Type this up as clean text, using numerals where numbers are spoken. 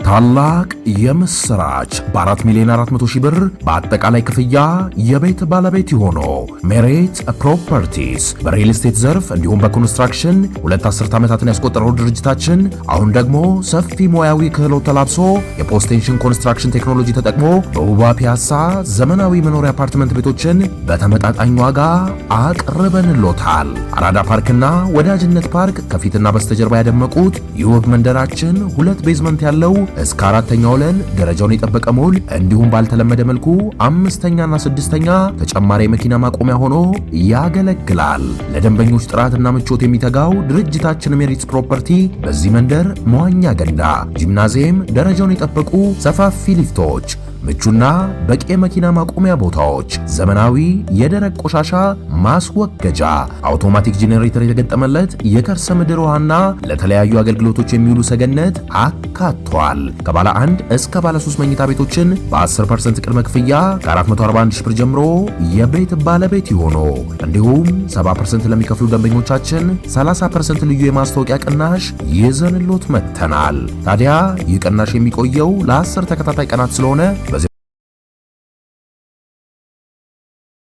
ታላቅ የምስራች በ4 ሚሊዮን 400 ሺህ ብር በአጠቃላይ ክፍያ የቤት ባለቤት ይሆኑ። ሜሪት ፕሮፐርቲስ በሪል ስቴት ዘርፍ እንዲሁም በኮንስትራክሽን 2 አስርት ዓመታትን ያስቆጠረው ድርጅታችን አሁን ደግሞ ሰፊ ሙያዊ ክህሎት ተላብሶ የፖስቴንሽን ኮንስትራክሽን ቴክኖሎጂ ተጠቅሞ በውባ ፒያሳ ዘመናዊ መኖሪያ አፓርትመንት ቤቶችን በተመጣጣኝ ዋጋ አቅርበንሎታል። አራዳ ፓርክና ወዳጅነት ፓርክ ከፊትና በስተጀርባ ያደመቁት የውብ መንደራችን 2 ቤዝመንት ያለው እስከ 4ኛ ወለል ደረጃውን የጠበቀ ሞል እንዲሁም ባልተለመደ መልኩ 5ኛና 6ኛ ተጨማሪ የመኪና ማቆሚያ ሆኖ ያገለግላል። ለደንበኞች ጥራትና ምቾት የሚተጋው ድርጅታችን ሜሪትስ ፕሮፐርቲ በዚህ መንደር መዋኛ ገንዳ፣ ጂምናዚየም፣ ደረጃውን የጠበቁ ሰፋፊ ሊፍቶች፣ ምቹና በቂ የመኪና ማቆሚያ ቦታዎች፣ ዘመናዊ የደረቅ ቆሻሻ ማስወገጃ፣ አውቶማቲክ ጄኔሬተር የተገጠመለት የከርሰ ምድር ውሃና ለተለያዩ አገልግሎቶች የሚውሉ ሰገነት አካቷል። ከባለ 1 እስከ ባለ 3 መኝታ ቤቶችን በ10% ቅድመ ክፍያ ከ441 ሺህ ብር ጀምሮ የቤት ባለቤት ይሆኑ። እንዲሁም 70% ለሚከፍሉ ደንበኞቻችን 30% ልዩ የማስታወቂያ ቅናሽ ይዘንሎት መጥተናል። ታዲያ ይህ ቅናሽ የሚቆየው ለ10 ተከታታይ ቀናት ስለሆነ